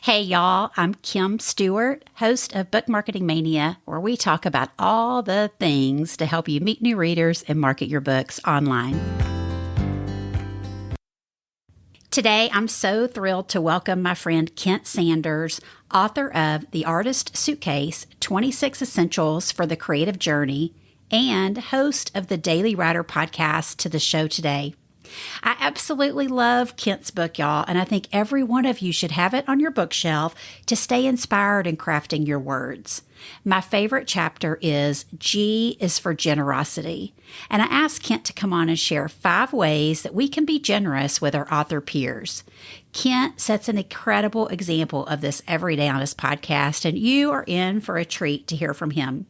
Hey, y'all, I'm Kim Stewart, host of Book Marketing Mania, where we talk about all the things to help you meet new readers and market your books online. Today, I'm so thrilled to welcome my friend Kent Sanders, author of The Artist Suitcase, 26 Essentials for the Creative Journey, and host of the Daily Writer podcast, to the show today. I absolutely love Kent's book, y'all, and I think every one of you should have it on your bookshelf to stay inspired in crafting your words. My favorite chapter is G is for Generosity, and I asked Kent to come on and share 5 ways that we can be generous with our author peers. Kent sets an incredible example of this every day on his podcast, and you are in for a treat to hear from him.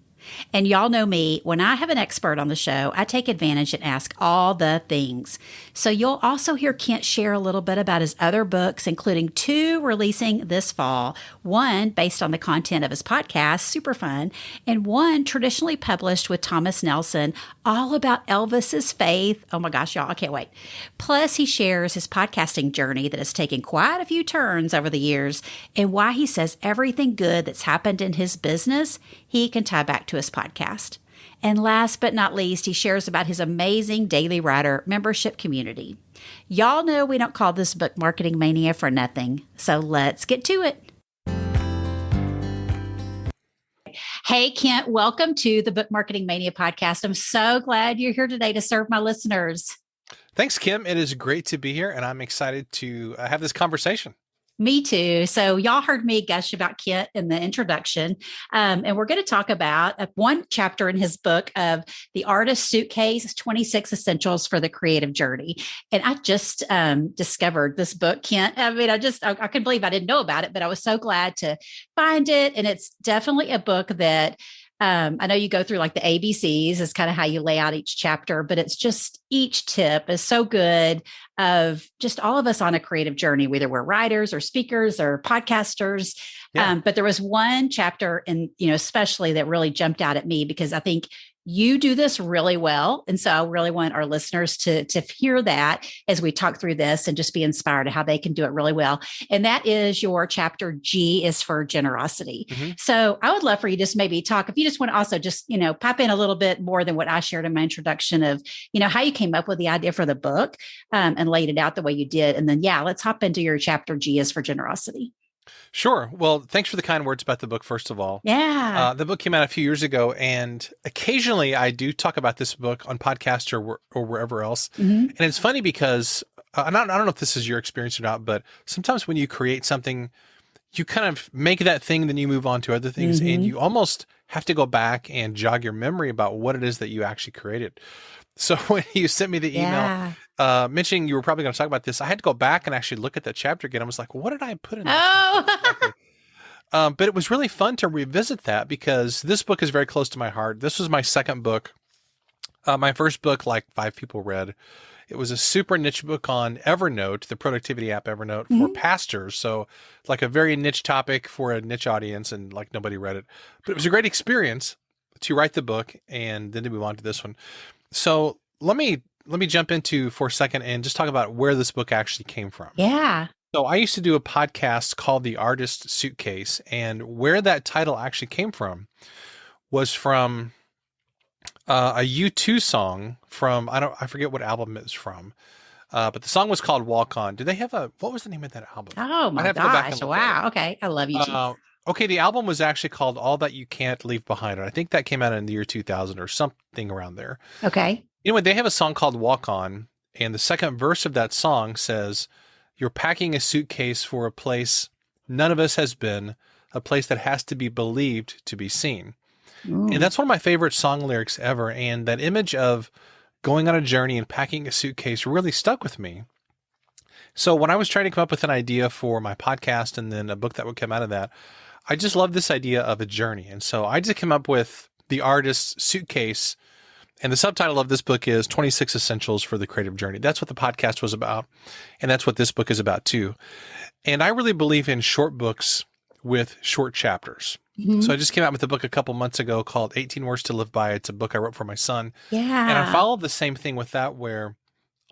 And y'all know me, when I have an expert on the show, I take advantage and ask all the things. So you'll also hear Kent share a little bit about his other books, including 2 releasing this fall, one based on the content of his podcast, super fun, and one traditionally published with Thomas Nelson, all about Elvis's faith. Oh my gosh, y'all, I can't wait. Plus, he shares his podcasting journey that has taken quite a few turns over the years, and why he says everything good that's happened in his business, he can tie back to his podcast. And last but not least, he shares about his amazing Daily Writer membership community. Y'all know we don't call this Book Marketing Mania for nothing, so let's get to it. Hey, Kent, welcome to the Book Marketing Mania podcast. I'm so glad you're here today to serve my listeners. Thanks, Kim. It is great to be here, and I'm excited to have this conversation. Me too. So y'all heard me gush about Kent in the introduction, and we're going to talk about one chapter in his book of The Artist Suitcase, 26 Essentials for the Creative Journey. And I just discovered this book, Kent. I mean, I couldn't believe I didn't know about it, but I was so glad to find it. And it's definitely a book that I know you go through like the ABCs is kind of how you lay out each chapter, but it's just each tip is so good of just all of us on a creative journey, whether we're writers or speakers or podcasters. Yeah. But there was one chapter, and especially that really jumped out at me because I think you do this really well. And so I really want our listeners to hear that as we talk through this and just be inspired of how they can do it really well. And that is your chapter G is for Generosity. Mm-hmm. So I would love for you just maybe talk, if you just want to also just, pop in a little bit more than what I shared in my introduction of, how you came up with the idea for the book and laid it out the way you did. And then, let's hop into your chapter G is for Generosity. Sure. Well, thanks for the kind words about the book, first of all. Yeah. The book came out a few years ago, and occasionally I do talk about this book on podcasts or wherever else. Mm-hmm. And it's funny because, I don't know if this is your experience or not, but sometimes when you create something, you kind of make that thing, then you move on to other things, mm-hmm. and you almost have to go back and jog your memory about what it is that you actually created. So when you sent me the email mentioning you were probably going to talk about this, I had to go back and actually look at that chapter again. I was like, what did I put in that? But it was really fun to revisit that because this book is very close to my heart. This was my second book. My first book, like 5 people read. It was a super niche book on Evernote, the productivity app Evernote, for mm-hmm. pastors. So like a very niche topic for a niche audience, and like nobody read it. But it was a great experience to write the book and then to move on to this one. So let me jump into for a second and just talk about where this book actually came from. Yeah. So I used to do a podcast called The Artist Suitcase, and where that title actually came from was from a U2 song from, I forget what album it's from, but the song was called Walk On. Do they have what was the name of that album? Oh my gosh. Wow. Okay. I love U2. Okay, the album was actually called All That You Can't Leave Behind. And I think that came out in the year 2000 or something around there. Okay. Anyway, they have a song called Walk On, and the second verse of that song says, "You're packing a suitcase for a place none of us has been, a place that has to be believed to be seen." Ooh. And that's one of my favorite song lyrics ever. And that image of going on a journey and packing a suitcase really stuck with me. So when I was trying to come up with an idea for my podcast and then a book that would come out of that, I just love this idea of a journey. And so I just came up with The Artist's Suitcase. And the subtitle of this book is 26 Essentials for the Creative Journey. That's what the podcast was about. And that's what this book is about too. And I really believe in short books with short chapters. Mm-hmm. So I just came out with a book a couple months ago called 18 Words to Live By. It's a book I wrote for my son. Yeah. And I followed the same thing with that, where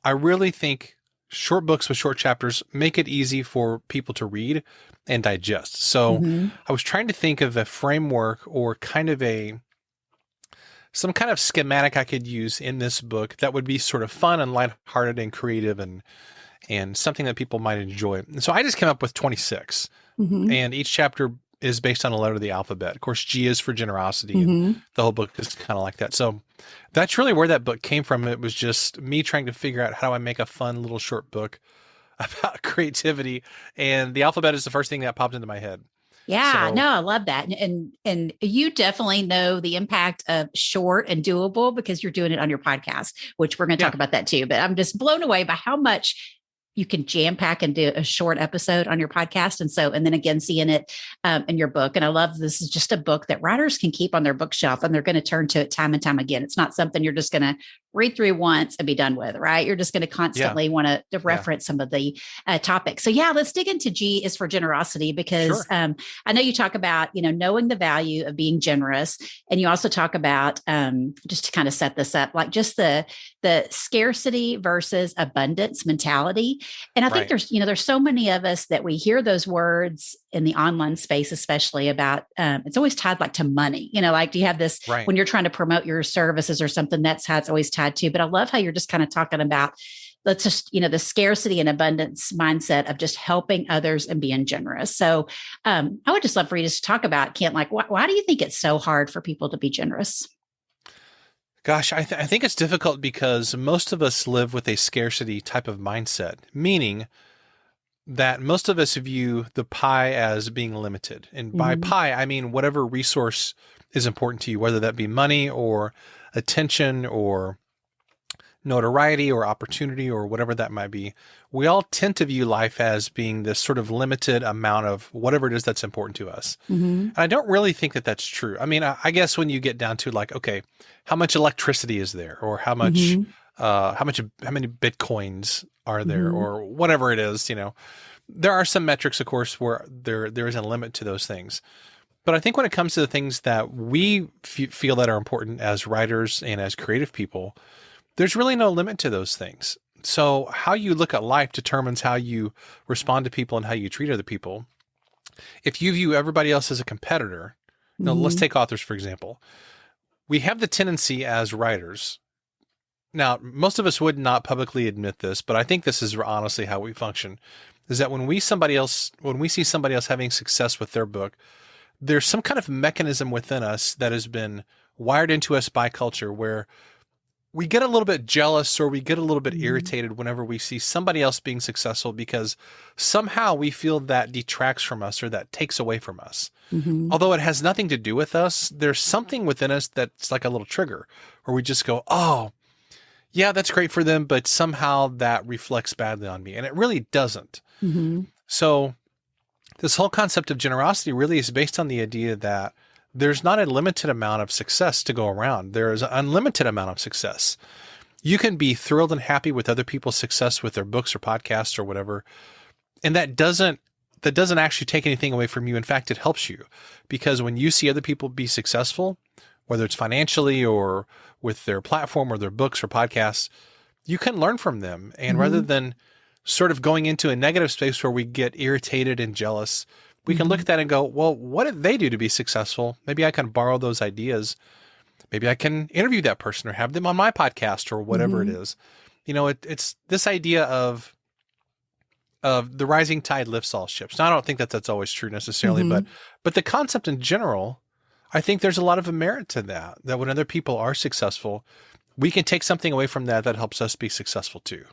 I really think short books with short chapters make it easy for people to read and digest. So Mm-hmm. I was trying to think of a framework or kind of some kind of schematic I could use in this book that would be sort of fun and lighthearted and creative and something that people might enjoy. And so I just came up with 26, Mm-hmm. and each chapter is based on a letter of the alphabet. Of course, G is for generosity, and Mm-hmm. the whole book is kind of like that. So that's really where that book came from. It was just me trying to figure out how do I make a fun little short book about creativity, and the alphabet is the first thing that popped into my head. Yeah, So no, I love that. And you definitely know the impact of short and doable because you're doing it on your podcast, which we're going to yeah, talk about that too. But I'm just blown away by how much you can jam pack into a short episode on your podcast. And then again, seeing it in your book. And I love this is just a book that writers can keep on their bookshelf and they're going to turn to it time and time again. It's not something you're just going to read through once and be done with, right? You're just going to constantly want to reference some of the topics. So yeah, let's dig into G is for generosity because sure. I know you talk about, knowing the value of being generous. And you also talk about, just to kind of set this up, like just the scarcity versus abundance mentality. And I think Right. there's so many of us that we hear those words in the online space, especially about, it's always tied like to money, like do you have this Right. when you're trying to promote your services or something, that's how it's always tied to. But I love how you're just kind of talking about, let's just, the scarcity and abundance mindset of just helping others and being generous. So I would just love for you to talk about, Kent, like, why do you think it's so hard for people to be generous? Gosh, I think it's difficult because most of us live with a scarcity type of mindset, meaning that most of us view the pie as being limited. And by Mm-hmm. pie, I mean whatever resource is important to you, whether that be money or attention or notoriety or opportunity or whatever that might be. We all tend to view life as being this sort of limited amount of whatever it is that's important to us. Mm-hmm. And I don't really think that that's true. I mean, I guess when you get down to like, okay, how much electricity is there, or how many bitcoins are there, Mm-hmm. or whatever it is, there are some metrics, of course, where there is a limit to those things. But I think when it comes to the things that we feel that are important as writers and as creative people, there's really no limit to those things. So how you look at life determines how you respond to people and how you treat other people. If you view everybody else as a competitor, let's Mm-hmm. take authors, for example. We have the tendency as writers. Now, most of us would not publicly admit this, but I think this is honestly how we function, is that when we see somebody else having success with their book, there's some kind of mechanism within us that has been wired into us by culture where we get a little bit jealous or we get a little bit Mm-hmm. irritated whenever we see somebody else being successful because somehow we feel that detracts from us or that takes away from us. Mm-hmm. Although it has nothing to do with us, there's something within us that's like a little trigger where we just go, oh, yeah, that's great for them, but somehow that reflects badly on me. And it really doesn't. Mm-hmm. So this whole concept of generosity really is based on the idea that there's not a limited amount of success to go around. There is an unlimited amount of success. You can be thrilled and happy with other people's success with their books or podcasts or whatever. And that doesn't actually take anything away from you. In fact, it helps you because when you see other people be successful, whether it's financially or with their platform or their books or podcasts, you can learn from them. And rather Mm-hmm. than sort of going into a negative space where we get irritated and jealous, we can look Mm-hmm. at that and go, well, what did they do to be successful? Maybe I can borrow those ideas. Maybe I can interview that person or have them on my podcast or whatever it Mm-hmm. is. It's this idea of the rising tide lifts all ships. Now, I don't think that that's always true necessarily, Mm-hmm. but the concept in general, I think there's a lot of merit to that when other people are successful, we can take something away from that helps us be successful too.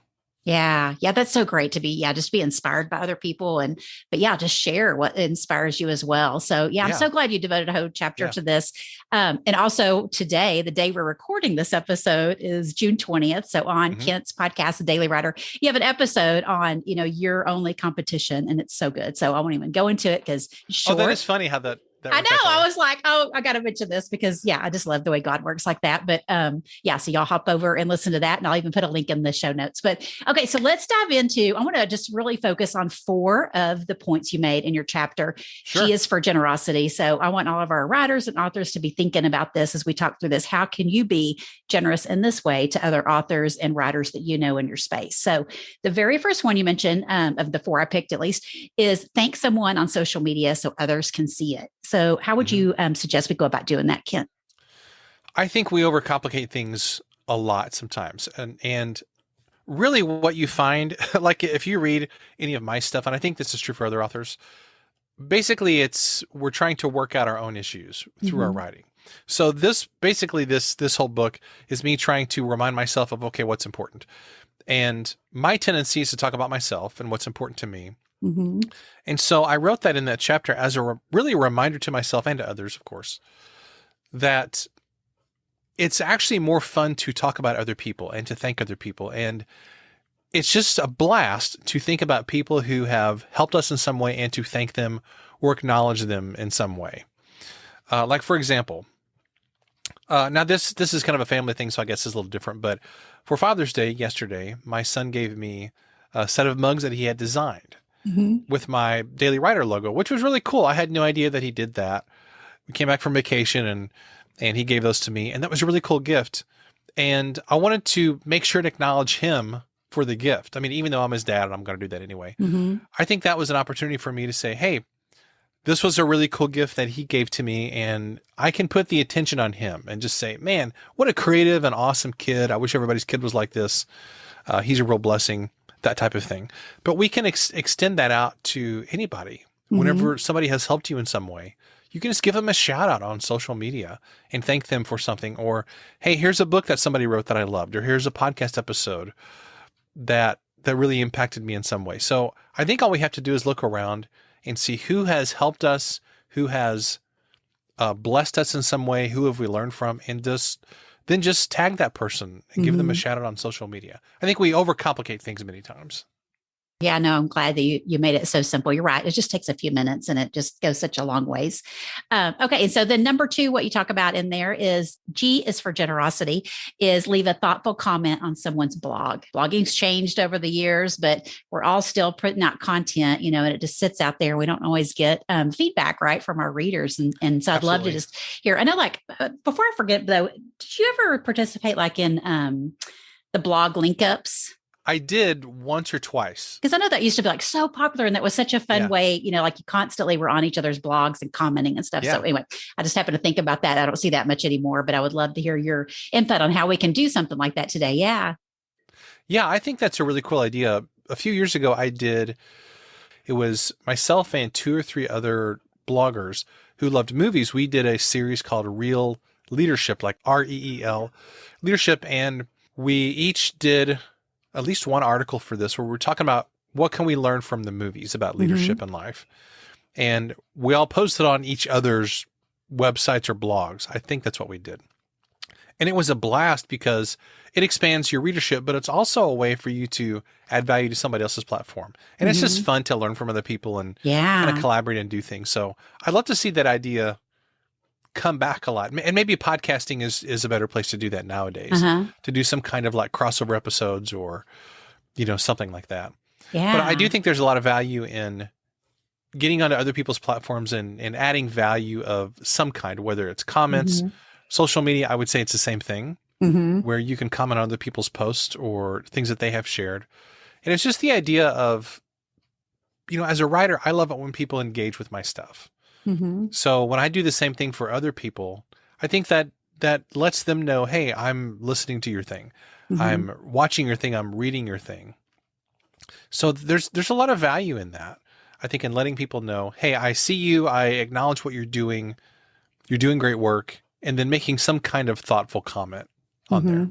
Yeah. Yeah. That's so great to just be inspired by other people but just share what inspires you as well. So I'm Yeah. so glad you devoted a whole chapter Yeah. to this. And also today, the day we're recording this episode is June 20th. So on Mhm. Kent's podcast, The Daily Writer, you have an episode on, your only competition and it's so good. So I won't even go into it because it's Oh, short. that is funny how that that I works out know. that I way. was like, oh, I got to mention this because I just love the way God works like that. But yeah, so y'all hop over and listen to that. And I'll even put a link in the show notes. But okay, so let's dive into, I want to just really focus on 4 of the points you made in your chapter. Sure. G is for generosity. So I want all of our writers and authors to be thinking about this as we talk through this. How can you be generous in this way to other authors and writers that you know in your space? So the very first one you mentioned, of the 4 I picked at least, is thank someone on social media so others can see it. So how would you suggest we go about doing that, Kent? I think we overcomplicate things a lot sometimes. And really what you find, like if you read any of my stuff, and I think this is true for other authors, basically we're trying to work out our own issues through our writing. So this whole book is me trying to remind myself of, okay, what's important. And my tendency is to talk about myself and what's important to me. And so I wrote that in that chapter as really a reminder to myself and to others, of course, that it's actually more fun to talk about other people and to thank other people. And it's just a blast to think about people who have helped us in some way and to thank them or acknowledge them in some way. Like, for example, now this is kind of a family thing, so I guess it's a little different, but for Father's Day yesterday, my son gave me a set of mugs that he had designed with my Daily Writer logo, which was really cool. I had no idea that he did that. We came back from vacation and he gave those to me, and that was a really cool gift. And I wanted to make sure to acknowledge him for the gift. I mean, even though I'm his dad and I'm going to do that anyway, I think that was an opportunity for me to say, hey, this was a really cool gift that he gave to me, and I can put the attention on him and just say, man, what a creative and awesome kid. I wish everybody's kid was like this. He's a real blessing, that type of thing. But we can extend that out to anybody. Whenever somebody has helped you in some way, you can just give them a shout out on social media and thank them for something. Or, hey, here's a book that somebody wrote that I loved, or here's a podcast episode that really impacted me in some way. So I think all we have to do is look around and see who has helped us, who has blessed us in some way, who have we learned from, and then just tag that person and give them a shout out on social media. I think we overcomplicate things many times. Yeah, no, I'm glad that you made it so simple. You're right. It just takes a few minutes and it just goes such a long ways. Okay. And so then number 2, what you talk about in there is G is for generosity, is leave a thoughtful comment on someone's blog. Blogging's changed over the years, but we're all still putting out content, and it just sits out there. We don't always get feedback, right, from our readers. And so I'd love to just hear. I know, like, before I forget though, did you ever participate like in the blog link ups? I did once or twice. Because I know that used to be like so popular, and that was such a fun way, like you constantly were on each other's blogs and commenting and stuff. So anyway, I just happen to think about that. I don't see that much anymore, but I would love to hear your input on how we can do something like that today. Yeah. Yeah, I think that's a really cool idea. A few years ago, it was myself and 2 or 3 other bloggers who loved movies. We did a series called Real Leadership, like REEL Leadership. And we each did at least one article for this where we're talking about what can we learn from the movies about leadership in life. And we all posted on each other's websites or blogs. I think that's what we did. And it was a blast because it expands your readership, but it's also a way for you to add value to somebody else's platform. And it's just fun to learn from other people and kind of collaborate and do things. So I'd love to see that idea come back a lot. And maybe podcasting is a better place to do that nowadays, to do some kind of like crossover episodes or, something like that. Yeah. But I do think there's a lot of value in getting onto other people's platforms and adding value of some kind, whether it's comments, social media. I would say it's the same thing, where you can comment on other people's posts or things that they have shared. And it's just the idea of, as a writer, I love it when people engage with my stuff. So when I do the same thing for other people, I think that lets them know, hey, I'm listening to your thing. I'm watching your thing. I'm reading your thing. So there's a lot of value in that. I think in letting people know, hey, I see you. I acknowledge what you're doing. You're doing great work. And then making some kind of thoughtful comment on there.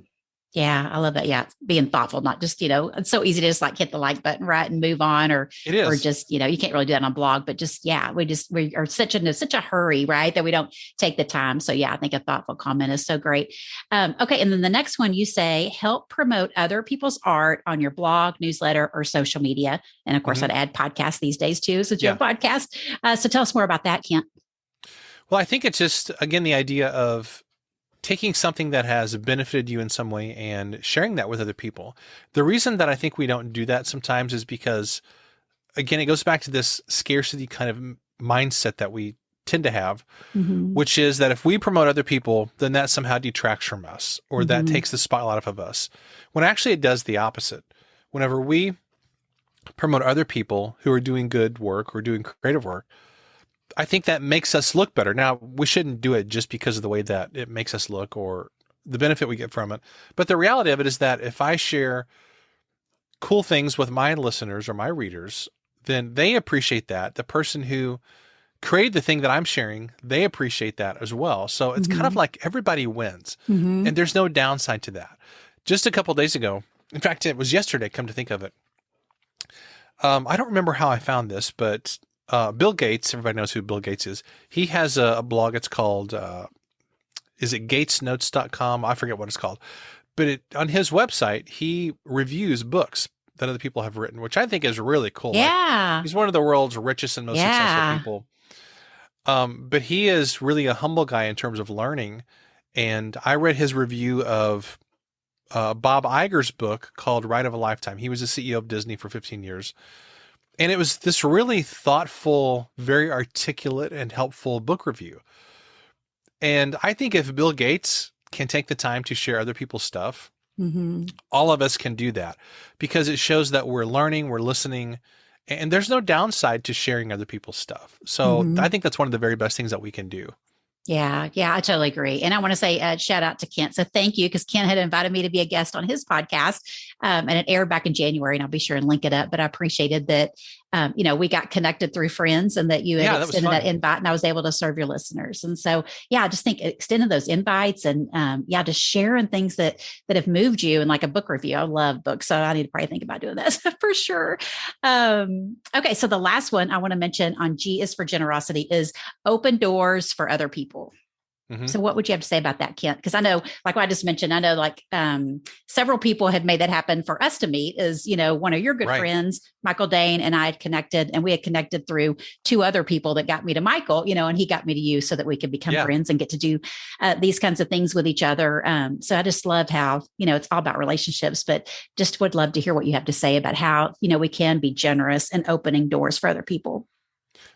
Yeah, I love that. Yeah, being thoughtful, not just, it's so easy to just like hit the like button, right, and move on, or it is, or just, you can't really do that on a blog, but just, we are such a hurry, right, that we don't take the time. So yeah, I think a thoughtful comment is so great. Okay, and then the next one, you say help promote other people's art on your blog, newsletter, or social media, and of course, I'd add podcasts these days too. So you have a podcast. So tell us more about that, Kent. Well, I think it's just, again, the idea of taking something that has benefited you in some way and sharing that with other people. The reason that I think we don't do that sometimes is because, again, it goes back to this scarcity kind of mindset that we tend to have, which is that if we promote other people, then that somehow detracts from us, or that takes the spotlight off of us. When actually it does the opposite. Whenever we promote other people who are doing good work or doing creative work, I think that makes us look better. Now, we shouldn't do it just because of the way that it makes us look or the benefit we get from it. But the reality of it is that if I share cool things with my listeners or my readers, then they appreciate that. The person who created the thing that I'm sharing, they appreciate that as well. So it's kind of like everybody wins. And there's no downside to that. Just a couple of days ago, in fact, it was yesterday, come to think of it. I don't remember how I found this, but Bill Gates, everybody knows who Bill Gates is. He has a blog. It's called, is it gatesnotes.com? I forget what it's called. But on his website, he reviews books that other people have written, which I think is really cool. Yeah. Like, he's one of the world's richest and most successful people. But he is really a humble guy in terms of learning. And I read his review of Bob Iger's book called Ride of a Lifetime. He was the CEO of Disney for 15 years. And it was this really thoughtful, very articulate and helpful book review. And I think if Bill Gates can take the time to share other people's stuff, all of us can do that, because it shows that we're learning, we're listening, and there's no downside to sharing other people's stuff. So I think that's one of the very best things that we can do. Yeah, I totally agree. And I want to say shout out to Kent. So thank you, because Kent had invited me to be a guest on his podcast, and it aired back in January, and I'll be sure and link it up. But I appreciated that, we got connected through friends, and that you had extended that invite, and I was able to serve your listeners. And so, I just think extending those invites and, just sharing things that have moved you, and like a book review. I love books, so I need to probably think about doing that for sure. Okay. So the last one I want to mention on G is for generosity is open doors for other people. So what would you have to say about that, Kent? Because I know, like I just mentioned, several people had made that happen for us to meet. Is, one of your good friends, Michael Dane, and I had connected, and we had connected through two other people that got me to Michael, and he got me to you, so that we could become friends and get to do these kinds of things with each other. So I just love how, it's all about relationships, but just would love to hear what you have to say about how, we can be generous and opening doors for other people.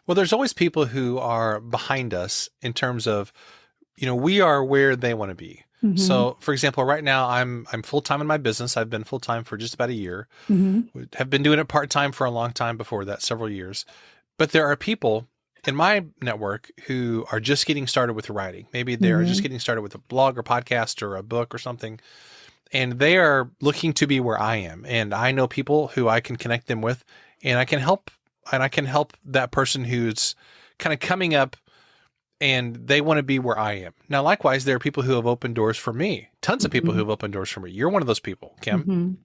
Well, there's always people who are behind us in terms of, we are where they want to be. So, for example, right now I'm full-time in my business. I've been full-time for just about a year. Have been doing it part-time for a long time before that, several years. But there are people in my network who are just getting started with writing. Maybe they're just getting started with a blog or podcast or a book or something. And they are looking to be where I am. And I know people who I can connect them with, and I can help that person who's kind of coming up, and they want to be where I am. Now, likewise, there are people who have opened doors for me. Tons of people who have opened doors for me. You're one of those people, Kim.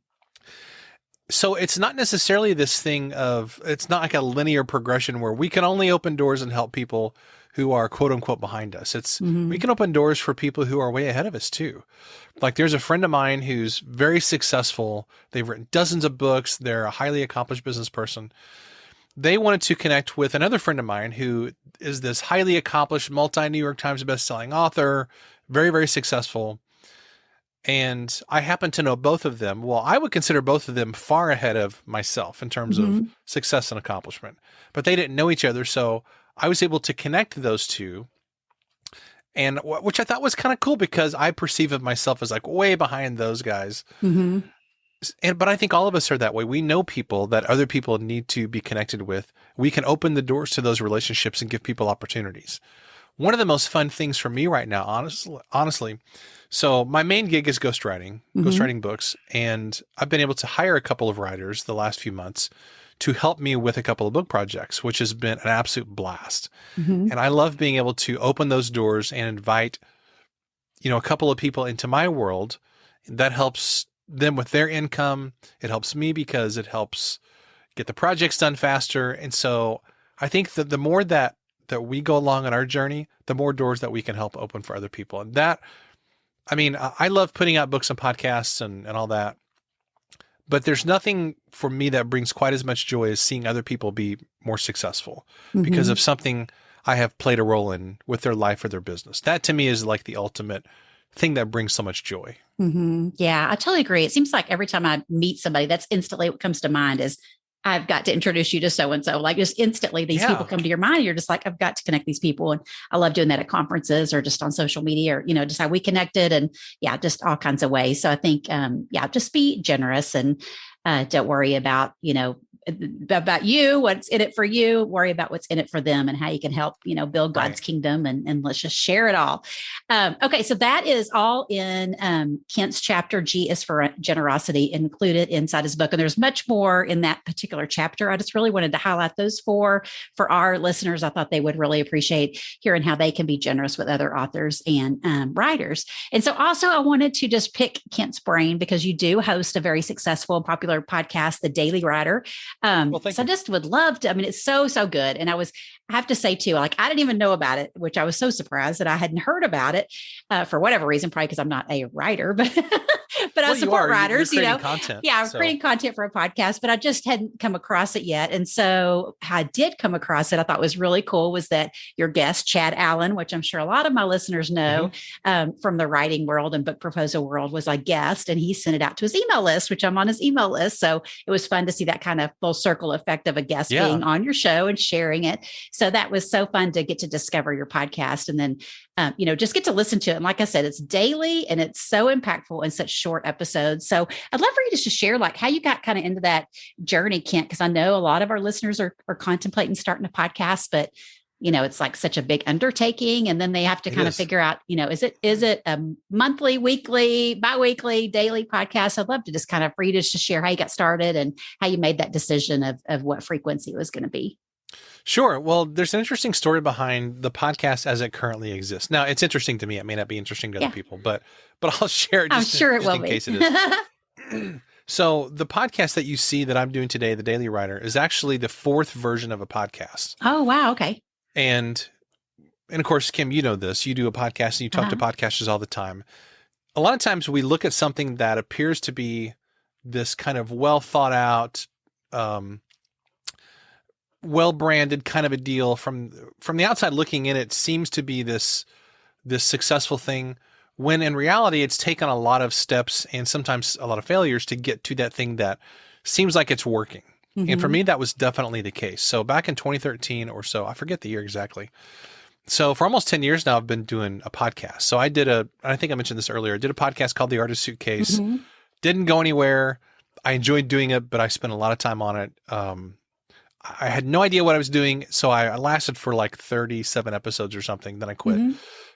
So it's not necessarily this thing of, it's not like a linear progression where we can only open doors and help people who are quote unquote behind us. It's, we can open doors for people who are way ahead of us too. Like there's a friend of mine who's very successful. They've written dozens of books. They're a highly accomplished business person. They wanted to connect with another friend of mine who is this highly accomplished multi-New York Times bestselling author, very, very successful. And I happen to know both of them. Well, I would consider both of them far ahead of myself in terms of success and accomplishment, but they didn't know each other. So I was able to connect those two, and which I thought was kind of cool, because I perceive of myself as like way behind those guys. But I think all of us are that way. We know people that other people need to be connected with. We can open the doors to those relationships and give people opportunities. One of the most fun things for me right now, honestly, so my main gig is ghostwriting books. And I've been able to hire a couple of writers the last few months to help me with a couple of book projects, which has been an absolute blast. And I love being able to open those doors and invite, a couple of people into my world. That helps them with their income. It helps me because it helps get the projects done faster. And so I think that the more that we go along on our journey, the more doors that we can help open for other people. And that, I love putting out books and podcasts and all that, but there's nothing for me that brings quite as much joy as seeing other people be more successful because of something I have played a role in with their life or their business. That to me is like the ultimate thing that brings so much joy. Yeah, I totally agree. It seems like every time I meet somebody, that's instantly what comes to mind is I've got to introduce you to so-and-so. Like just instantly these people come to your mind. You're just like, I've got to connect these people. And I love doing that at conferences or just on social media or, just how we connected and just all kinds of ways. So I think, just be generous and don't worry about, about you, what's in it for you, worry about what's in it for them and how you can help, build God's kingdom and let's just share it all. Okay. So that is all in Kent's chapter. G is for generosity included inside his book. And there's much more in that particular chapter. I just really wanted to highlight those four for our listeners. I thought they would really appreciate hearing how they can be generous with other authors and writers. And so also I wanted to just pick Kent's brain because you do host a very successful and popular podcast, The Daily Writer. So I just would love to, it's so good. And I have to say too, like, I didn't even know about it, which I was so surprised that I hadn't heard about it for whatever reason, probably because I'm not a writer, but I support writers, content, I'm creating content for a podcast, but I just hadn't come across it yet. And so how I did come across it, I thought was really cool was that your guest, Chad Allen, which I'm sure a lot of my listeners know from the writing world and book proposal world, was a guest, and he sent it out to his email list, which I'm on his email list. So it was fun to see that kind of full circle effect of a guest being on your show and sharing it. So that was so fun to get to discover your podcast and then, just get to listen to it. And like I said, it's daily and it's so impactful in such short episodes. So I'd love for you just to share like how you got kind of into that journey, Kent, because I know a lot of our listeners are contemplating starting a podcast, but it's like such a big undertaking. And then they have to kind of figure out, is it a monthly, weekly, biweekly, daily podcast? I'd love to just kind of for you to share how you got started and how you made that decision of what frequency it was going to be. Sure. Well, there's an interesting story behind the podcast as it currently exists. Now, it's interesting to me. It may not be interesting to other people, but I'll share it just in case it is. So the podcast that you see that I'm doing today, The Daily Writer, is actually the fourth version of a podcast. Oh, wow. Okay. And of course, Kim, you know this. You do a podcast and you talk to podcasters all the time. A lot of times we look at something that appears to be this kind of well thought out, well-branded kind of a deal from the outside looking in. It seems to be this successful thing when in reality it's taken a lot of steps and sometimes a lot of failures to get to that thing that seems like it's working. And for me, that was definitely the case. So back in 2013 or so, I forget the year exactly. So for almost 10 years now, I've been doing a podcast. So I think I mentioned this earlier, I did a podcast called The Artist Suitcase. Didn't go anywhere. I enjoyed doing it, but I spent a lot of time on it. I had no idea what I was doing. So I lasted for like 37 episodes or something. Then I quit. A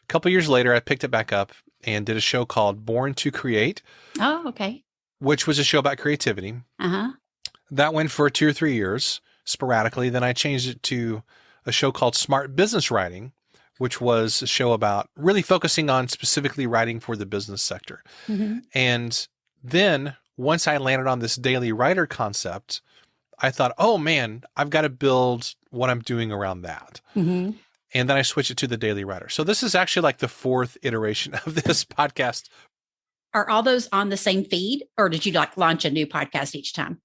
couple years later, I picked it back up and did a show called Born to Create. Oh, okay. Which was a show about creativity. That went for 2 or 3 years sporadically. Then I changed it to a show called Smart Business Writing, which was a show about really focusing on specifically writing for the business sector. And then once I landed on this daily writer concept, I thought, oh man, I've got to build what I'm doing around that. And then I switched it to The Daily Writer. So this is actually like the fourth iteration of this podcast. Are all those on the same feed or did you like launch a new podcast each time?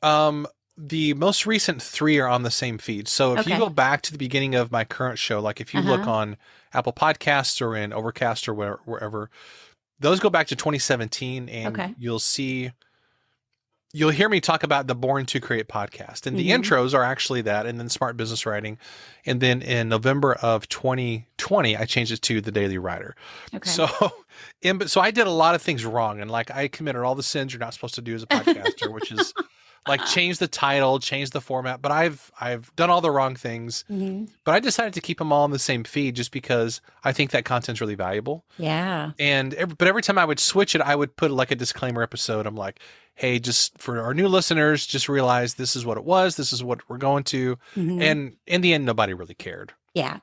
The most recent 3 are on the same feed. So if you go back to the beginning of my current show, like if you look on Apple Podcasts or in Overcast or wherever, those go back to 2017 and you'll hear me talk about the Born to Create podcast. And the intros are actually that, and then Smart Business Writing. And then in November of 2020, I changed it to The Daily Writer. So I did a lot of things wrong. And like I committed all the sins you're not supposed to do as a podcaster, which is like change the title, change the format. But I've done all the wrong things. But I decided to keep them all on the same feed just because I think that content's really valuable. Yeah. But every time I would switch it, I would put like a disclaimer episode. I'm like, hey, just for our new listeners, just realize this is what it was. This is what we're going to. And in the end, nobody really cared. Yeah.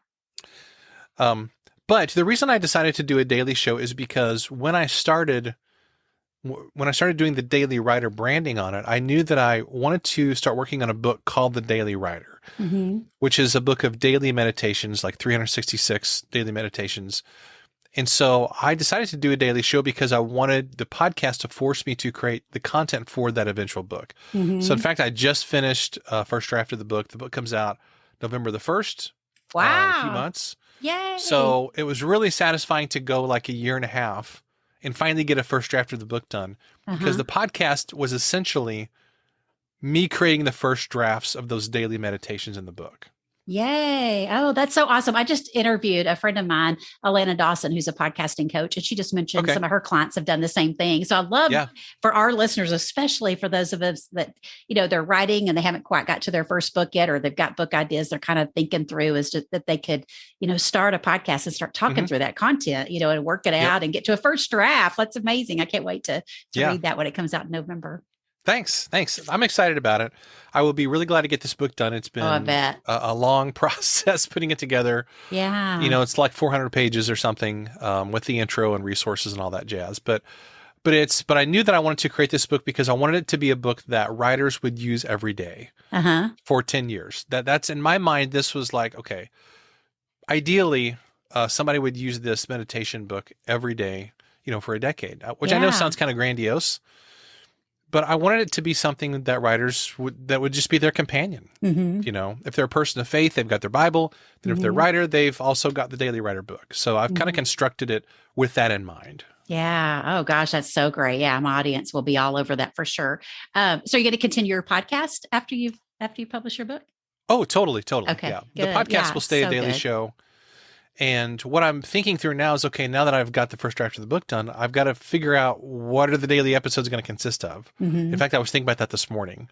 But the reason I decided to do a daily show is because when I started doing the Daily Writer branding on it, I knew that I wanted to start working on a book called The Daily Writer, which is a book of daily meditations, like 366 daily meditations. And so I decided to do a daily show because I wanted the podcast to force me to create the content for that eventual book. So in fact, I just finished first draft of the book. The book comes out November the 1st. in a few Wow. months. Yay. So it was really satisfying to go like a year and a half and finally get a first draft of the book done, because the podcast was essentially me creating the first drafts of those daily meditations in the book. Yay. Oh, that's so awesome. I just interviewed a friend of mine, Alana Dawson, who's a podcasting coach, and she just mentioned some of her clients have done the same thing. So I love for our listeners, especially for those of us that, they're writing and they haven't quite got to their first book yet, or they've got book ideas they're kind of thinking through, is just that they could, start a podcast and start talking through that content, and work it out and get to a first draft. That's amazing. I can't wait to read that when it comes out in November. Thanks. I'm excited about it. I will be really glad to get this book done. It's been a long process putting it together. Yeah. It's like 400 pages or something, with the intro and resources and all that jazz. But I knew that I wanted to create this book because I wanted it to be a book that writers would use every day for 10 years. That's in my mind. This was like, okay, ideally, somebody would use this meditation book every day, for a decade, which I know sounds kind of grandiose. But I wanted it to be something that writers would just be their companion. If they're a person of faith, they've got their Bible. Then if they're a writer, they've also got the Daily Writer book. So I've kind of constructed it with that in mind. Yeah. Oh gosh, that's so great. Yeah, my audience will be all over that for sure. So you're going to continue your podcast after you publish your book? Oh, totally. Okay. Yeah. Good. The podcast will stay a daily show. And what I'm thinking through now is, okay, now that I've got the first draft of the book done, I've got to figure out what are the daily episodes going to consist of. In fact, I was thinking about that this morning.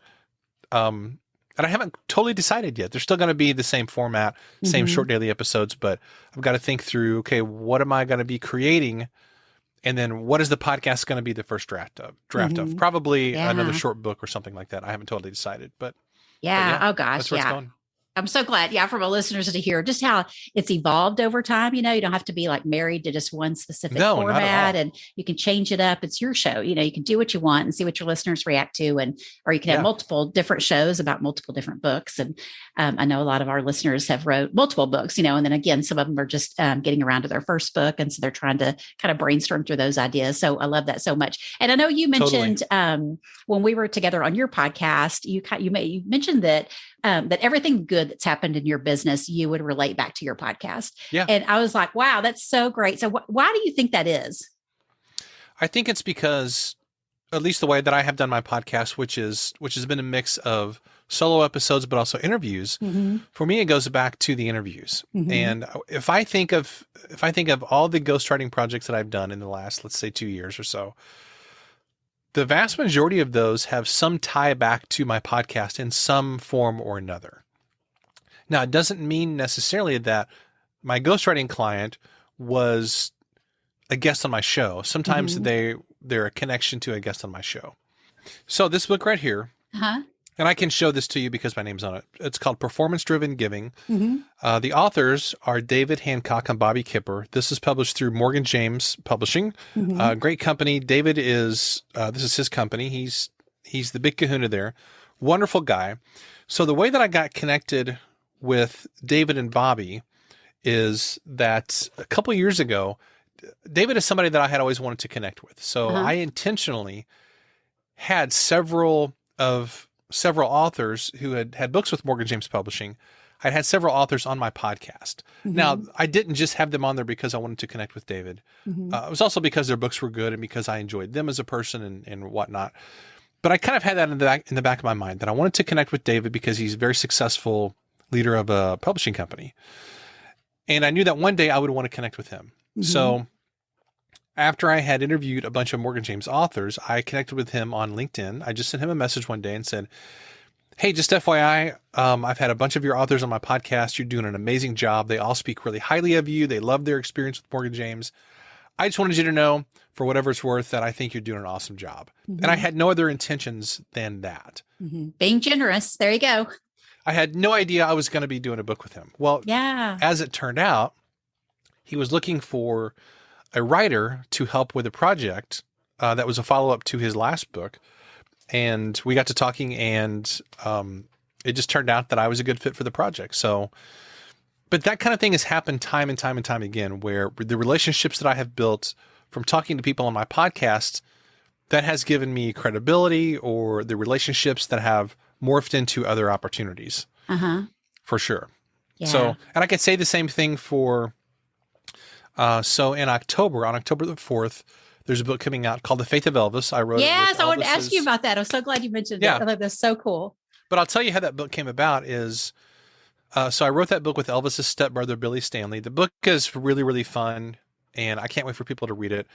And I haven't totally decided yet. They're still going to be the same format, same short daily episodes, but I've got to think through, okay, what am I going to be creating? And then what is the podcast going to be the first draft of? Probably another short book or something like that. I haven't totally decided, but oh gosh. That's where it's going. I'm so glad, from our listeners to hear just how it's evolved over time. You don't have to be like married to just one specific format, and you can change it up. It's your show. You can do what you want and see what your listeners react to, or you can have multiple different shows about multiple different books. And I know a lot of our listeners have wrote multiple books, and then again, some of them are just getting around to their first book, and so they're trying to kind of brainstorm through those ideas. So I love that so much. And I know you mentioned when we were together on your podcast, you mentioned that that everything good that's happened in your business, you would relate back to your podcast. Yeah. And I was like, wow, that's so great. So why do you think that is? I think it's because, at least the way that I have done my podcast, which has been a mix of solo episodes, but also interviews. For me, it goes back to the interviews. And if I think of all the ghostwriting projects that I've done in the last, let's say 2 years or so, the vast majority of those have some tie back to my podcast in some form or another. Now, it doesn't mean necessarily that my ghostwriting client was a guest on my show. Sometimes they're a connection to a guest on my show. So this book right here, and I can show this to you because my name's on it. It's called Performance Driven Giving. The authors are David Hancock and Bobby Kipper. This is published through Morgan James Publishing. Great company. David is, this is his company. He's the big kahuna there. Wonderful guy. So the way that I got connected with David and Bobby is that a couple of years ago, David is somebody that I had always wanted to connect with. So I intentionally had several authors who had books with Morgan James Publishing. I had several authors on my podcast. Now, I didn't just have them on there because I wanted to connect with David. It was also because their books were good and because I enjoyed them as a person and whatnot. But I kind of had that in the back of my mind, that I wanted to connect with David because he's a very successful leader of a publishing company. And I knew that one day I would want to connect with him. So after I had interviewed a bunch of Morgan James authors, I connected with him on LinkedIn. I just sent him a message one day and said, hey, just FYI, I've had a bunch of your authors on my podcast. You're doing an amazing job. They all speak really highly of you. They love their experience with Morgan James. I just wanted you to know, for whatever it's worth, that I think you're doing an awesome job. And I had no other intentions than that. Being generous. There you go. I had no idea I was going to be doing a book with him. Well, as it turned out, he was looking for a writer to help with a project that was a follow-up to his last book. And we got to talking, and it just turned out that I was a good fit for the project. So, but that kind of thing has happened time and time and time again, where the relationships that I have built from talking to people on my podcast, that has given me credibility, or the relationships that have morphed into other opportunities, for sure. Yeah. And I could say the same thing for, so in October, on October the 4th, there's a book coming out called The Faith of Elvis. I wrote it with Yes, I wanted to ask you Elvis's, about that. I'm so glad you mentioned it. yeah, I thought that's so cool. but I'll tell you how that book came about is, so I wrote that book with Elvis's stepbrother, Billy Stanley. The book is really, really fun, and I can't wait for people to read it.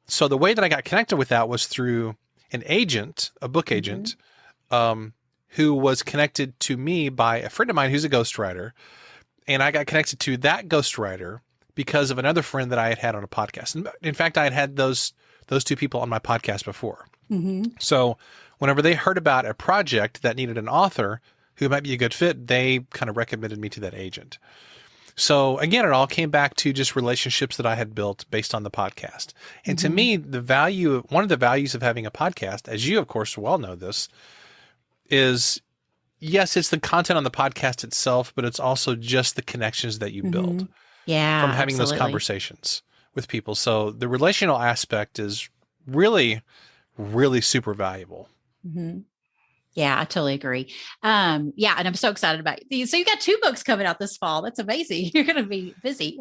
So the way that I got connected with that was through an agent, a book agent, who was connected to me by a friend of mine who's a ghostwriter. And I got connected to that ghostwriter because of another friend that I had on a podcast. And in fact, I had those two people on my podcast before. So whenever they heard about a project that needed an author who might be a good fit, they kind of recommended me to that agent. So again, it all came back to just relationships that I had built based on the podcast. And to me, one of the values of having a podcast, as you of course well know this, is yes, it's the content on the podcast itself, but it's also just the connections that you build from having those conversations with people. So the relational aspect is really, really super valuable. Yeah, I totally agree. Yeah, and I'm so excited about you. So you got 2 books coming out this fall. That's amazing. You're going to be busy.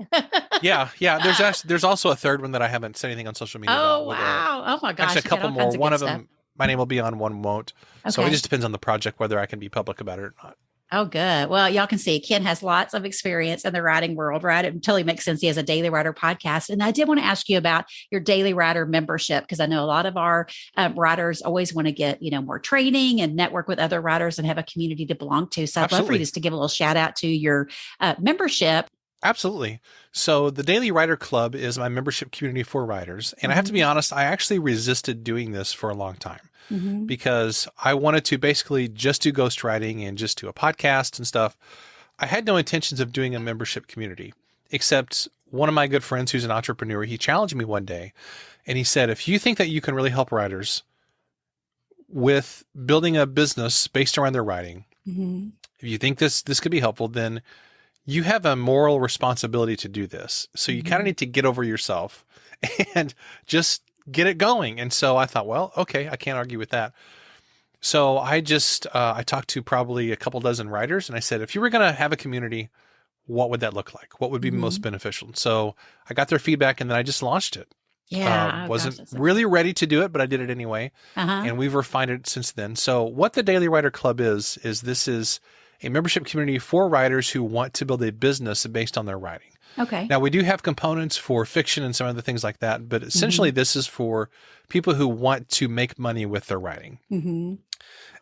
Yeah. There's also a third one that I haven't said anything on social media about. Wow. Oh my gosh. Actually, a couple more. One of them, my name will be on, one won't. Okay. So it just depends on the project, whether I can be public about it or not. Oh, good. Well, y'all can see Ken has lots of experience in the writing world, right? It totally makes sense. He has a Daily Writer podcast. And I did want to ask you about your Daily Writer membership, because I know a lot of our writers always want to get, more training and network with other writers and have a community to belong to. So I'd love for you just to give a little shout out to your membership. Absolutely. So the Daily Writer Club is my membership community for writers. And I have to be honest, I actually resisted doing this for a long time. Because I wanted to basically just do ghostwriting and just do a podcast and stuff. I had no intentions of doing a membership community, except one of my good friends who's an entrepreneur, he challenged me one day and he said, if you think that you can really help writers with building a business based around their writing, if you think this could be helpful, then you have a moral responsibility to do this. So you kind of need to get over yourself and just get it going. And so I thought, well, okay, I can't argue with that. So I just, I talked to probably a couple dozen writers and I said, if you were going to have a community, what would that look like? What would be most beneficial? So I got their feedback and then I just launched it. Yeah. Wasn't really ready to do it, but I did it anyway. And we've refined it since then. So what the Daily Writer Club is this is a membership community for writers who want to build a business based on their writing. Okay. Now, we do have components for fiction and some other things like that, but essentially this is for people who want to make money with their writing.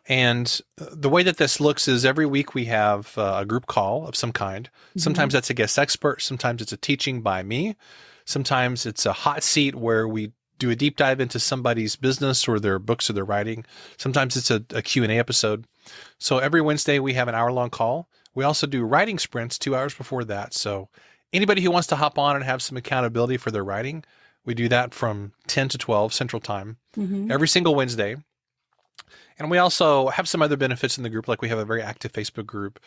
And the way that this looks is every week we have a group call of some kind. Sometimes that's a guest expert. Sometimes it's a teaching by me. Sometimes it's a hot seat where we do a deep dive into somebody's business or their books or their writing. Sometimes it's a Q&A episode. So every Wednesday we have an hour-long call. We also do writing sprints 2 hours before that. So anybody who wants to hop on and have some accountability for their writing, we do that from 10 to 12 Central Time every single Wednesday. And we also have some other benefits in the group, like we have a very active Facebook group.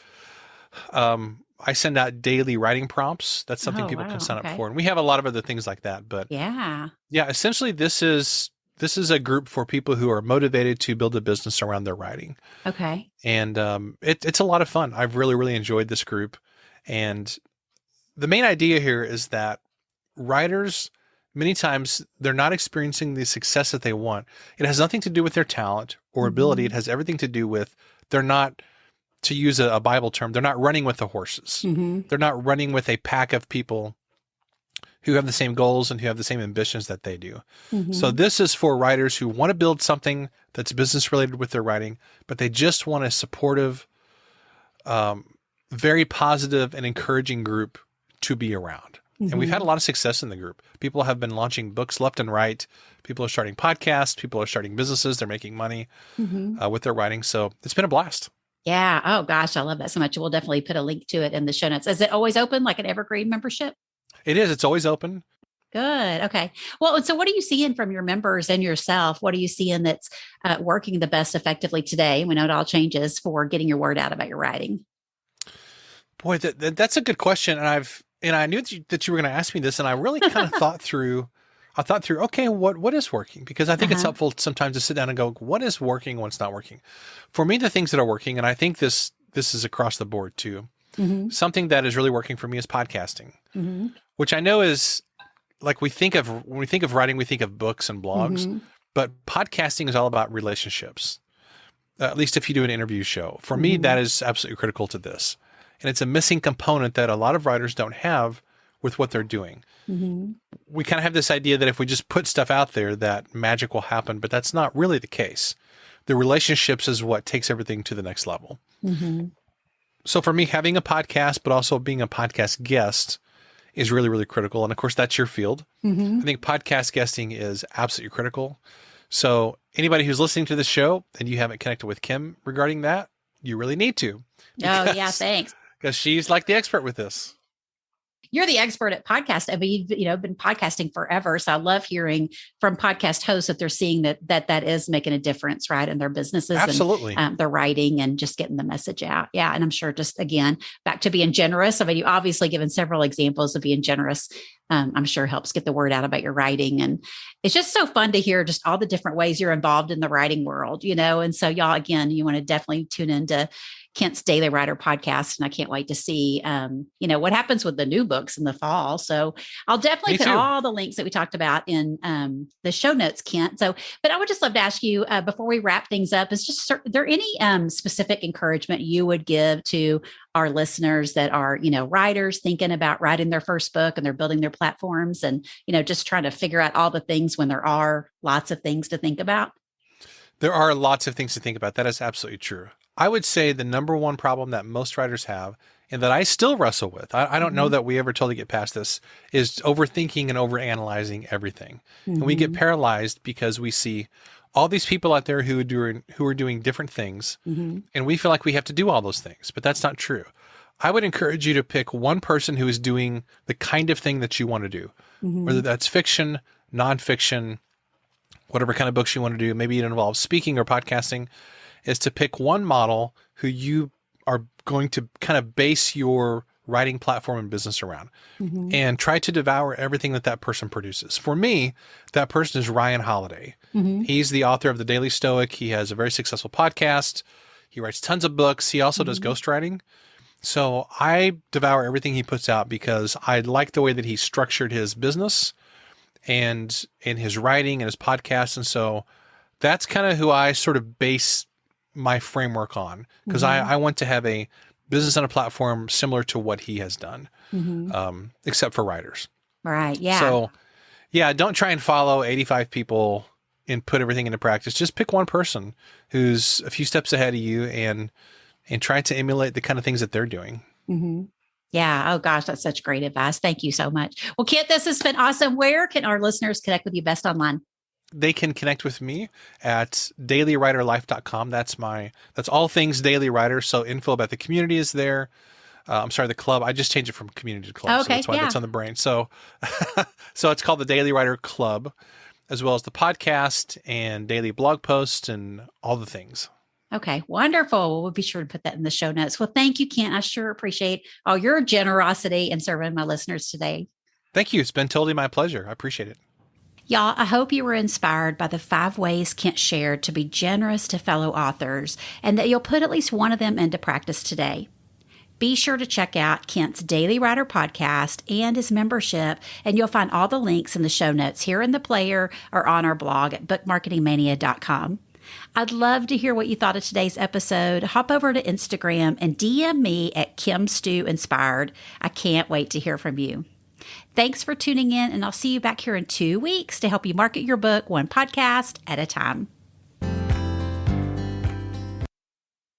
I send out daily writing prompts. That's something people can sign up for. And we have a lot of other things like that. But yeah, essentially this is a group for people who are motivated to build a business around their writing. Okay. And it's a lot of fun. I've really, really enjoyed this group. And the main idea here is that writers, many times, they're not experiencing the success that they want. It has nothing to do with their talent or ability. It has everything to do with they're not, to use a Bible term, they're not running with the horses. They're not running with a pack of people who have the same goals and who have the same ambitions that they do. So this is for writers who want to build something that's business related with their writing, but they just want a supportive, very positive and encouraging group to be around. And we've had a lot of success in the group. People have been launching books left and right. People are starting podcasts. People are starting businesses. They're making money with their writing. So it's been a blast. Yeah. Oh gosh, I love that so much. We'll definitely put a link to it in the show notes. Is it always open, like an evergreen membership? It is. It's always open. Good. Okay. Well, so what are you seeing from your members and yourself? What are you seeing that's working the best effectively today? We know it all changes for getting your word out about your writing. Boy, that's a good question. And I knew that you were going to ask me this, and I really kind of thought through, okay, what is working? Because I think it's helpful sometimes to sit down and go, what is working, what's not working? For me, the things that are working, and I think this is across the board too, Something that is really working for me is podcasting, which I know is like when we think of writing, we think of books and blogs, but podcasting is all about relationships. At least if you do an interview show. For me, that is absolutely critical to this. And it's a missing component that a lot of writers don't have with what they're doing. We kind of have this idea that if we just put stuff out there, that magic will happen, but that's not really the case. The relationships is what takes everything to the next level. So for me, having a podcast, but also being a podcast guest is really, really critical. And of course, that's your field. I think podcast guesting is absolutely critical. So anybody who's listening to this show and you haven't connected with Kim regarding that, you really need to. Oh, yeah, thanks. Because she's like the expert with this. You're the expert at podcast. I mean, you've been podcasting forever. So I love hearing from podcast hosts that they're seeing that is making a difference, right, in their businesses. Absolutely. And their writing and just getting the message out. Yeah. And I'm sure just, again, back to being generous. I mean, you obviously given several examples of being generous. I'm sure helps get the word out about your writing. And it's just so fun to hear just all the different ways you're involved in the writing world, And so y'all, again, you want to definitely tune into Kent's Daily Writer podcast. And I can't wait to see, what happens with the new books in the fall. So I'll definitely put all the links that we talked about in the show notes, Kent. So, but I would just love to ask you before we wrap things up, is there any specific encouragement you would give to our listeners that are, writers thinking about writing their first book and they're building their platforms and, just trying to figure out all the things when there are lots of things to think about? There are lots of things to think about. That is absolutely true. I would say the number one problem that most writers have, and that I still wrestle with, I don't know that we ever totally get past this, is overthinking and overanalyzing everything. And we get paralyzed because we see all these people out there who are doing different things, and we feel like we have to do all those things, but that's not true. I would encourage you to pick one person who is doing the kind of thing that you want to do, whether that's fiction, nonfiction, whatever kind of books you want to do. Maybe it involves speaking or podcasting. Is to pick one model who you are going to kind of base your writing platform and business around, and try to devour everything that person produces. For me, that person is Ryan Holiday. He's the author of The Daily Stoic. He has a very successful podcast. He writes tons of books. He also does ghostwriting. So I devour everything he puts out because I like the way that he structured his business and in his writing and his podcast. And so that's kind of who I sort of base my framework on, because I want to have a business on a platform similar to what he has done, except for writers. Right. Yeah. So yeah, don't try and follow 85 people and put everything into practice. Just pick one person who's a few steps ahead of you and try to emulate the kind of things that they're doing. Yeah. Oh gosh, that's such great advice. Thank you so much. Well, Kent, this has been awesome. Where can our listeners connect with you best online? They can connect with me at dailywriterlife.com. That's all things Daily Writer. So info about the community is there. The club. I just changed it from community to club. Okay, so that's why that's on the brain. So, so it's called the Daily Writer Club, as well as the podcast and daily blog posts and all the things. Okay, wonderful. Well, we'll be sure to put that in the show notes. Well, thank you, Kent. I sure appreciate all your generosity in serving my listeners today. Thank you. It's been totally my pleasure. I appreciate it. Y'all, I hope you were inspired by the 5 ways Kent shared to be generous to fellow authors, and that you'll put at least one of them into practice today. Be sure to check out Kent's Daily Writer podcast and his membership, and you'll find all the links in the show notes here in the player or on our blog at bookmarketingmania.com. I'd love to hear what you thought of today's episode. Hop over to Instagram and DM me at KimStewInspired. I can't wait to hear from you. Thanks for tuning in, and I'll see you back here in 2 weeks to help you market your book one podcast at a time.